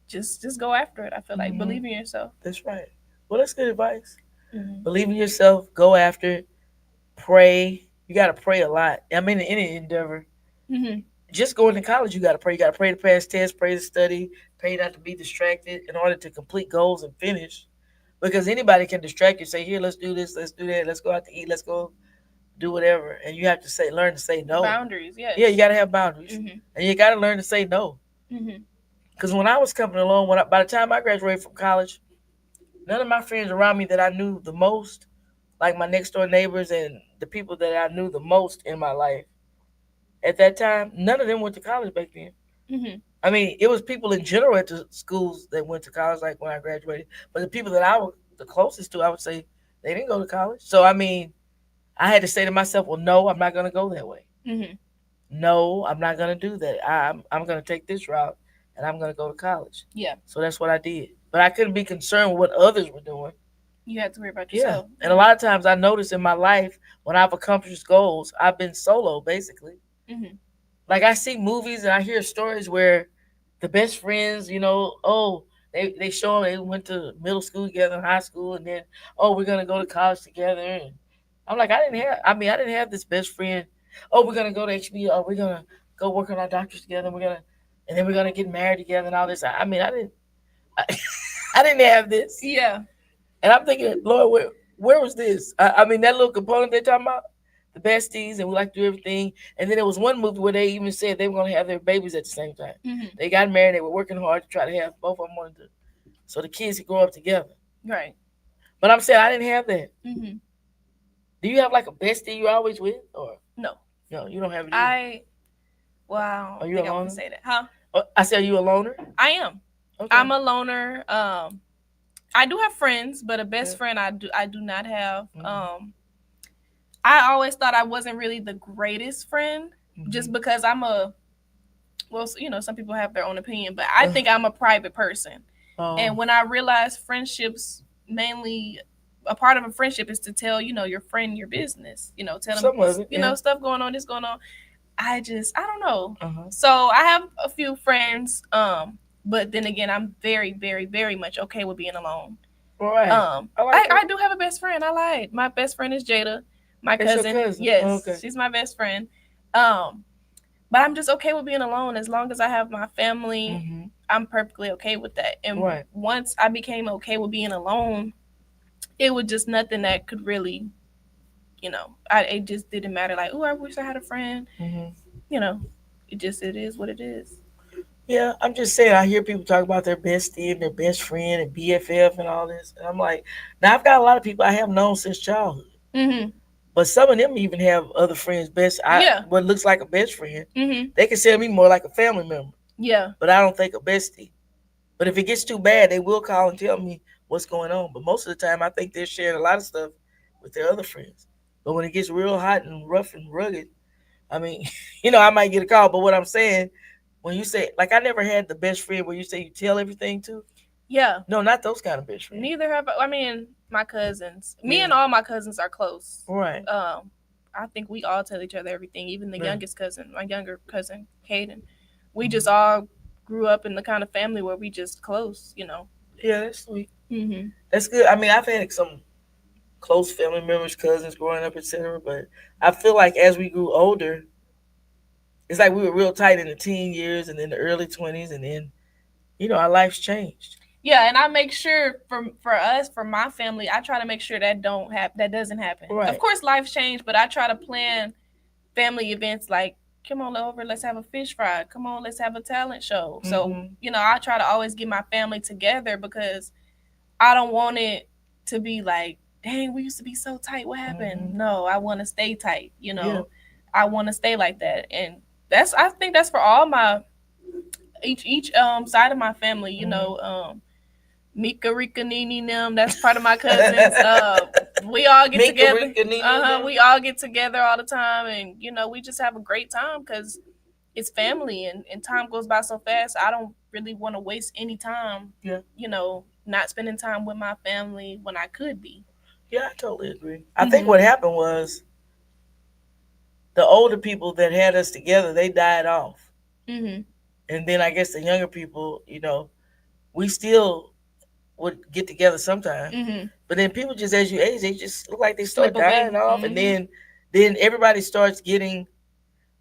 just go after it. I feel like believe in yourself. That's right. Well, that's good advice. Mm-hmm. Believe in yourself. Go after it. Pray. You got to pray a lot. I mean, in any endeavor. Mm-hmm. Just going to college, you got to pray. You got to pray to pass tests, pray to study, pray not to be distracted in order to complete goals and finish. Because anybody can distract you. Say, here, let's do this, let's do that, let's go out to eat, let's go do whatever. And you have to learn to say no. Boundaries, yes. Yeah, you got to have boundaries. Mm-hmm. And you got to learn to say no. Mm-hmm. Because when I was coming along, by the time I graduated from college, none of my friends around me that I knew the most, like my next door neighbors and the people that I knew the most in my life at that time, none of them went to college back then. Mm-hmm. I mean, it was people in general at the schools that went to college, like when I graduated. But the people that I was the closest to, I would say they didn't go to college. So I mean, I had to say to myself, well, no, I'm not going to go that way. Mm-hmm. No, I'm not going to do that. I'm going to take this route, and I'm going to go to college. Yeah. So that's what I did. But I couldn't be concerned with what others were doing. You had to worry about yourself. Yeah. And a lot of times I notice in my life when I've accomplished goals, I've been solo basically. Mm-hmm. Like I see movies and I hear stories where the best friends, they show them they went to middle school together and high school, and then we're gonna go to college together. And I'm like, I didn't have this best friend. Oh, we're gonna go to HBO. We're gonna go work on our doctors together. And then we're gonna get married together and all this. I, I didn't have this. Yeah. And I'm thinking, Lord, where was this? I mean, that little component they're talking about, the besties, and we like to do everything. And then there was one movie where they even said they were going to have their babies at the same time. Mm-hmm. They got married. They were working hard to try to have both of them wanted to, so the kids could grow up together. Right. But I'm saying I didn't have that. Mm-hmm. Do you have like a bestie you're always with, or no? No, you don't have it. Wow. Are you a loner? Say that, huh? I said, are you a loner? I am. Okay. I'm a loner. I do have friends, but a best friend I do not have. Mm-hmm. I always thought I wasn't really the greatest friend, just because I'm some people have their own opinion, but I think I'm a private person. Oh. And when I realized friendships, mainly a part of a friendship is to tell, your friend your business, tell them, stuff going on, this going on. I don't know. Uh-huh. So I have a few friends, but then again, I'm very, very, very much okay with being alone. Right. I do have a best friend. I lied. My best friend is Jada, my cousin. Yes, okay. She's my best friend. But I'm just okay with being alone as long as I have my family. Mm-hmm. I'm perfectly okay with that. And once I became okay with being alone, it was just nothing that could really, it just didn't matter. Like, oh, I wish I had a friend. Mm-hmm. It is what it is. Yeah, I'm just saying, I hear people talk about their bestie and their best friend and BFF and all this. And I'm like, now I've got a lot of people I have known since childhood. Mm-hmm. But some of them even have other friends, what looks like a best friend. Mm-hmm. They consider me more like a family member. Yeah. But I don't think a bestie. But if it gets too bad, they will call and tell me what's going on. But most of the time, I think they're sharing a lot of stuff with their other friends. But when it gets real hot and rough and rugged, I mean, I might get a call. But what I'm saying, when you say, like, I never had the best friend where you say you tell everything to. Yeah. No, not those kind of best friends. Neither have I. mean, my cousins. Me and all my cousins are close. Right. I think we all tell each other everything, even the youngest cousin, my younger cousin, Caden. We just all grew up in the kind of family where we just close, Yeah, that's sweet. Mm-hmm. That's good. I mean, I've had some close family members, cousins growing up, etc. But I feel like as we grew older, it's like we were real tight in the teen years and in the early 20s, and then, our lives changed. Yeah, and I make sure for us, for my family, I try to make sure that doesn't happen. Right. Of course, life changed, but I try to plan family events like, come on over, let's have a fish fry. Come on, let's have a talent show. Mm-hmm. So, I try to always get my family together because I don't want it to be like, dang, we used to be so tight. What happened? Mm-hmm. No, I want to stay tight. Yeah. I want to stay like that, and I think that's for all my each side of my family. Mm-hmm. Mika, Rika, Nini, them. That's part of my cousins. We all get Mika, together. Rika, Nini, them? We all get together all the time, and we just have a great time because it's family, and time goes by so fast. I don't really want to waste any time. Yeah. Not spending time with my family when I could be. Yeah, I totally agree. I think what happened was the older people that had us together, they died off. Mm-hmm. And then I guess the younger people, we still would get together sometimes. Mm-hmm. But then people just, as you age, they just look like they start Slip away. dying off. And then everybody starts getting,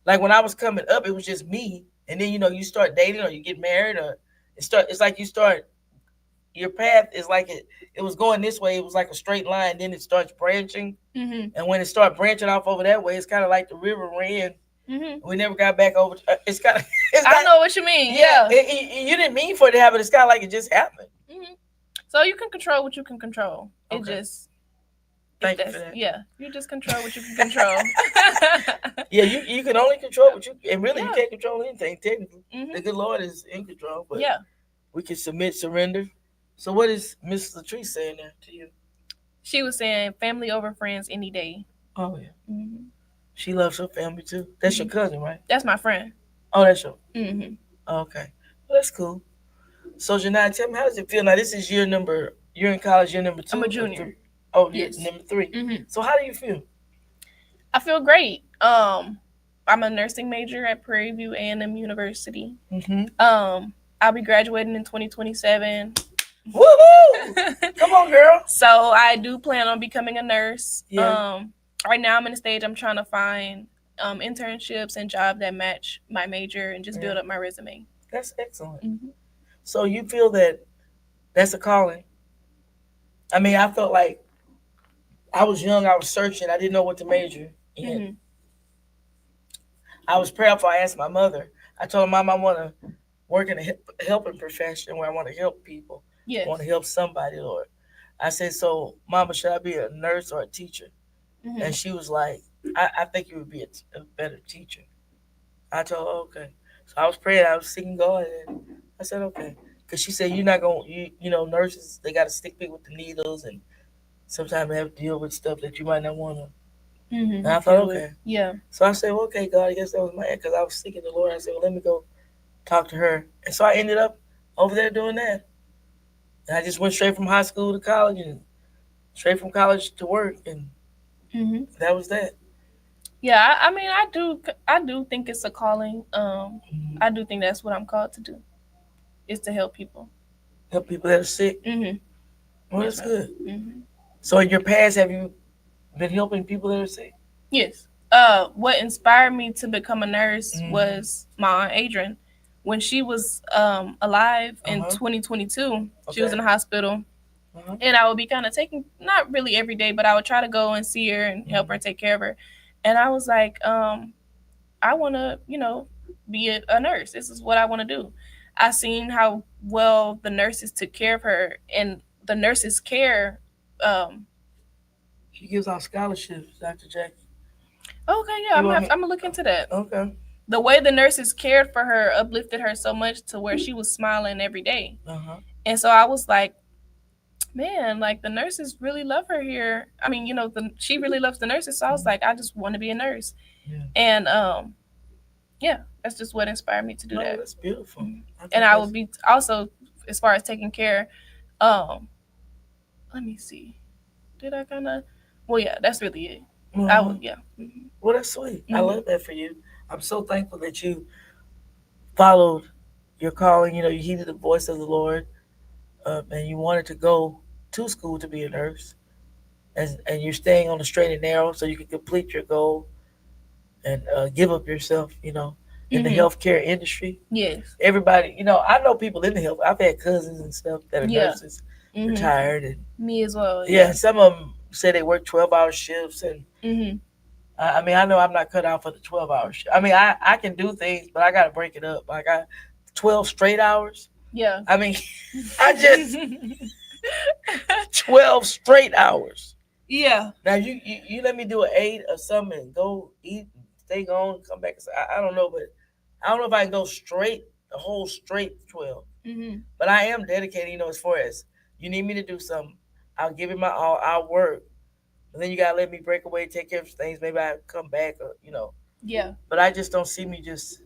like when I was coming up, it was just me. And then, you start dating or you get married or it's like you start, your path is like it was going this way. It was like a straight line. Then it starts branching. Mm-hmm. And when it starts branching off over that way, it's kind of like the river ran. Mm-hmm. We never got back over. It's kind of. I know what you mean. Yeah. You didn't mean for it to happen. It's kind of like it just happened. Mm-hmm. So you can control what you can control. Okay. It just. Thank you for that. Yeah, you just control what you can control. Yeah, you can only control what you, and really you can't control anything technically. Mm-hmm. The good Lord is in control, but yeah, we can submit, surrender. So what is Miss Latrice saying there to you? She was saying family over friends any day. Oh yeah. Mm-hmm. She loves her family too. That's your cousin, right? That's my friend. Oh, that's your. Mm-hmm. Okay, well that's cool. So Janiah, tell me, how does it feel now? This is you're in college, year number 2. I'm a junior. Oh, yes. Number 3. Mm-hmm. So how do you feel? I feel great. I'm a nursing major at Prairie View A&M University. Mm-hmm. I'll be graduating in 2027. Woohoo! Come on, girl. So I do plan on becoming a nurse. Yeah. Right now I'm in a stage I'm trying to find internships and jobs that match my major and just build up my resume. That's excellent. Mm-hmm. So you feel that that's a calling? I mean, I felt like I was young, I was searching, I didn't know what to major in. Mm-hmm. I was prayerful. I asked my mother. I told her, Mom, I want to work in a helping profession where I want to help people. Yes. I want to help somebody, Lord. I said, so, Mama, should I be a nurse or a teacher? Mm-hmm. And she was like, I think you would be a better teacher. I told her, okay. So I was praying. I was seeking God. And I said, okay. Because she said, you're not going to, nurses, they got to stick people with the needles. And sometimes they have to deal with stuff that you might not want to. Mm-hmm. And I thought, okay. Yeah. So I said, well, okay, God, I guess that was my end. Because I was seeking the Lord. I said, well, let me go talk to her. And so I ended up over there doing that. And I just went straight from high school to college and straight from college to work. And that was that. Yeah, I mean, I do think it's a calling. I do think that's what I'm called to do, is to help people. Help people that are sick? Mm-hmm. Well, that's good. Mm-hmm. So in your past, have you been helping people that are sick? Yes. What inspired me to become a nurse was my Aunt Adrian. When she was alive in 2022, she was in the hospital. And I would be kind of taking, not really every day, but I would try to go and see her and help her, take care of her. And I was like, I want to, be a nurse. This is what I want to do. I seen how well the nurses took care of her, and the nurses care. She gives out scholarships, Dr. Jackie. Okay, yeah, I'm gonna look into that. Okay. The way the nurses cared for her uplifted her so much to where she was smiling every day. And so I was like, man, like the nurses really love her here. I mean, she really loves the nurses. So I was like, I just want to be a nurse. Yeah. And yeah, that's just what inspired me to do that. That's beautiful. And I would be also, as far as taking care, let me see. Did I kind of? Well, yeah, that's really it. I would, yeah. Well, that's sweet. I love that for you. I'm so thankful that you followed your calling. You heeded the voice of the Lord, and you wanted to go to school to be a nurse, and you're staying on the straight and narrow so you can complete your goal and give up yourself, in the healthcare industry. Yes. Everybody, I know people in the health. I've had cousins and stuff that are nurses, retired. And me as well. Yeah, some of them say they work 12-hour shifts. And I mean, I know I'm not cut out for the 12-hour shift. I mean, I can do things, but I got to break it up. I got 12 straight hours. Yeah. I mean, I just 12 straight hours. Yeah. Now, you let me do an 8 or something and go eat, stay gone, and come back. I don't know, but I don't know if I can go straight, the whole straight 12. But I am dedicated, as far as You need me to do something. I'll give it my all. I'll work. And then you gotta let me break away, take care of things. Maybe I come back, or Yeah. But I just don't see me just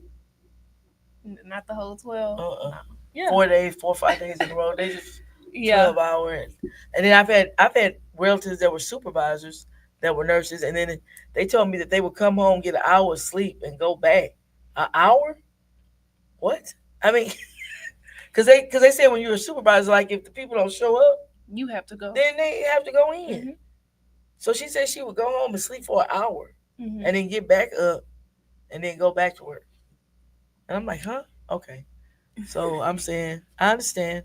Not the whole 12. uh No. Yeah. 4 days, 4 or 5 days in a row. They just Yeah. 12 hour, and then I've had relatives that were supervisors that were nurses, and then they told me that they would come home, get an hour of sleep, and go back. An hour? What? I mean, because they say when you're a supervisor, like if the people don't show up, You have to go. then they have to go in. Hmm. So she said she would go home and sleep for an hour, Hmm. and then get back up, and then go back to work. And I'm like, huh? Okay. So I'm saying I understand,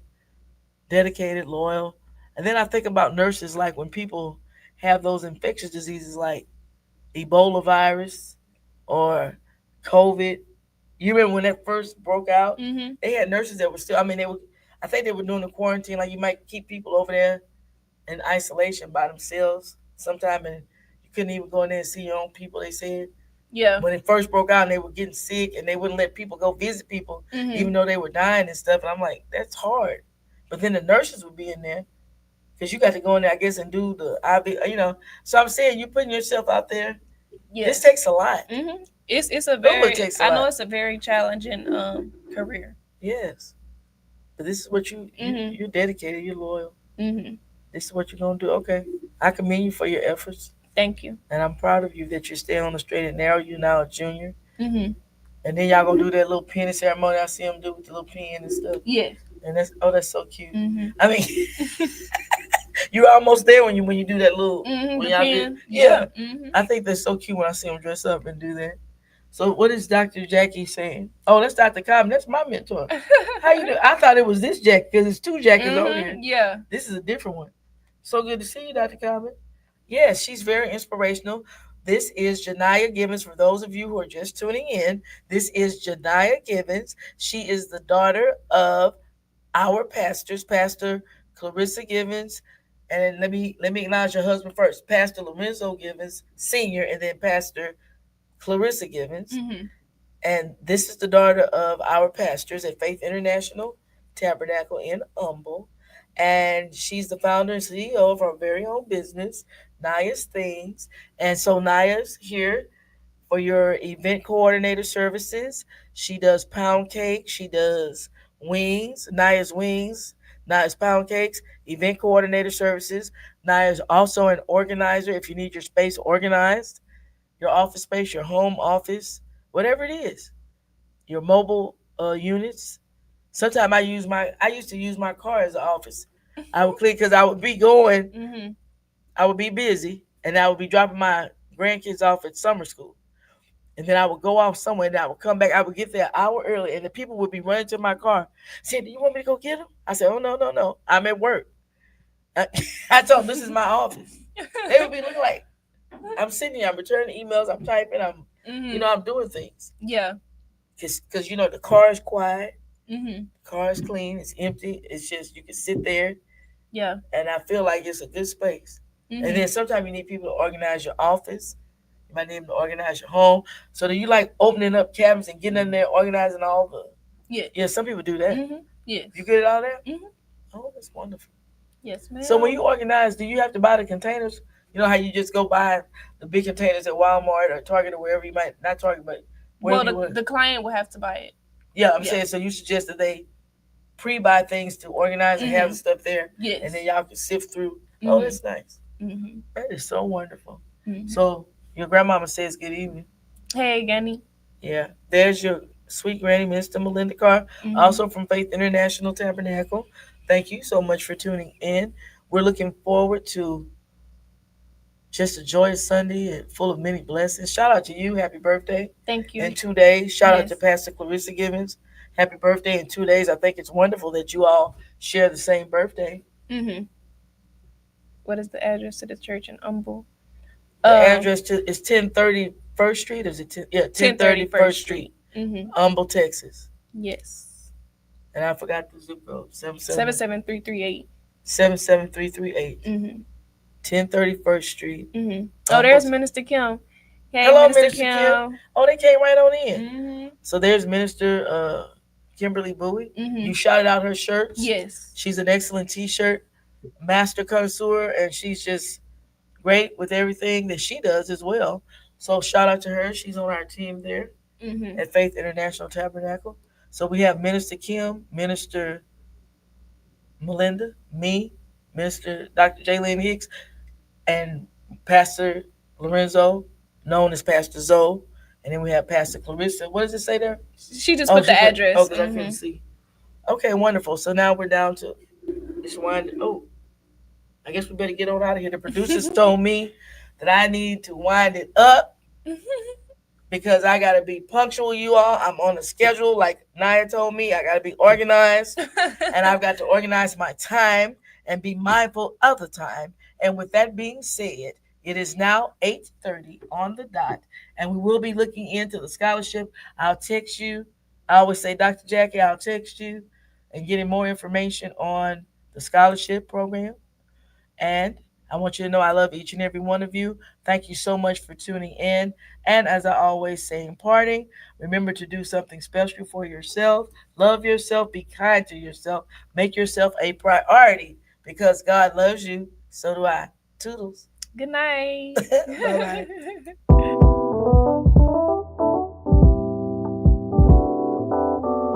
dedicated, loyal, and then I think about nurses, like when people have those infectious diseases like Ebola virus or COVID. You remember when that first broke out? Hmm. They had nurses that were still. I mean, they were. I think they were doing the quarantine. Like you might keep people over there in isolation by themselves sometime, and you couldn't even go in there and see your own people. They said Yeah. when it first broke out, and they were getting sick, and they wouldn't let people go visit people, Hmm. even though they were dying and stuff. And I'm like, that's hard. But then the nurses would be in there because you got to go in there, I guess, and do the IV. So I'm saying you're putting yourself out there. This Yes. takes a lot. Hmm. It's a Really very. takes a I know lot. it's a very challenging career. Yes. But this is what Hmm. you're dedicated. You're loyal. Hmm. This is what you're gonna do. Okay. I commend you for your efforts, Thank you. and I'm proud of you that you're staying on the straight and narrow. You're now a junior, Hmm. and then y'all gonna do that little penny ceremony. I see them do with the little pen and stuff. Yes. And that's so cute. Hmm. I mean, you're almost there when you do that little Hmm. when The y'all get pen. Yeah. yeah. Hmm. I think that's so cute when I see them dress up and do that. So what is Dr. Jackie saying? Oh, that's Dr. Cobb. That's my mentor. How you do? I thought it was this Jack because it's two Jackies on here. Yeah. This is a different one. So good to see you, Dr. Cobb. Yes, she's very inspirational. This is Janiah Gibbons. For those of you who are just tuning in, this is Janiah Gibbons. She is the daughter of our pastors, Pastor Clarissa Givens, and let me acknowledge your husband first, Pastor Lorenzo Givens Senior, and then Pastor Clarissa Givens. Hmm. And this is the daughter of our pastors at Faith International Tabernacle in Humble. And she's the founder and CEO of our very own business, Naya's Things. And so Naya's here for your event coordinator services. She does pound cake, she does wings, Naya's wings, Naya's pound cakes, event coordinator services. Naya's also an organizer if you need your space organized, your office space, your home office, whatever it is, your mobile units. Sometimes I used to use my car as an office. I would clean because I would be going, Hmm. I would be busy, and I would be dropping my grandkids off at summer school. And then I would go off somewhere and I would come back. I would get there an hour early, and the people would be running to my car saying, "Do you want me to go get them?" I said, "Oh, no, no, no. I'm at work." I, I told them, "This is my office." They would be looking like, I'm sitting here, I'm returning emails, I'm typing, Hmm. I'm doing things. Yeah. Because the car is quiet, Hmm. the car is clean, it's empty. It's just, you can sit there, Yeah. and I feel like it's a good space. And Hmm. then sometimes you need people to organize your office. You might need them to organize your home. So do you like opening up cabinets and getting in there, organizing all the. Yeah. Yeah, some people do that. Hmm. Yes. You get it all there? Hmm. Oh, that's wonderful. Yes, ma'am. So when you organize, do you have to buy the containers? You know how you just go buy the big containers at Walmart or Target or wherever you might, not Target, but Well, wherever you want. the client will have to buy it. Yeah, I'm Yeah. saying, so you suggest that they pre-buy things to organize and have Hmm. the stuff there, Yes. and then y'all can sift through. Oh, Hmm. that's nice. Hmm. That is so wonderful. Hmm. So your grandmama says good evening. Hey, Granny. Yeah, there's your sweet granny, Mr. Melinda Carr, Hmm. also from Faith International Tabernacle. Thank you so much for tuning in. We're looking forward to just a joyous Sunday and full of many blessings. Shout out to you. Happy birthday Thank you. in 2 days. Shout out to Yes. Pastor Clarissa Givens. Happy birthday in 2 days. I think it's wonderful that you all share the same birthday. Hmm. What is the address to the church in Humble? The address is 1030 First Street. Is it 1030 First Street, Hmm. Humble, Texas. Yes. And I forgot the zip code. 77338. 77338. Hmm. 1030 First Street. Hmm. Oh, there's Humble. Minister Kim. Hey, Hello, Minister Minister Kim. Kim. Oh, they came right on in. Hmm. So there's Minister Kimberly Bowie. Hmm. You shouted out her shirts. Yes. She's an excellent t-shirt master connoisseur, and she's just great with everything that she does as well. So shout out to her. She's on our team there at Faith International Tabernacle. So we have Minister Kim, Minister Melinda, me, Minister Dr. Jaylene Hicks, and Pastor Lorenzo, known as Pastor Zoe. And then we have Pastor Clarissa. What does it say there? She just Oh, put she the put, oh, address. because I couldn't see. Okay, wonderful. So now we're down to just wind. Oh, I guess we better get on out of here. The producers told me that I need to wind it up because I got to be punctual, you all. I'm on a schedule, like Naya told me. I got to be organized, and I've got to organize my time and be mindful of the time. And with that being said, it is now 8:30 on the dot, and we will be looking into the scholarship. I'll text you. I always say, Dr. Jackie, I'll text you and getting more information on the scholarship program. And I want you to know I love each and every one of you. Thank you so much for tuning in. And as I always say in parting, remember to do something special for yourself. Love yourself. Be kind to yourself. Make yourself a priority because God loves you. So do I. Toodles. Good night. Bye bye.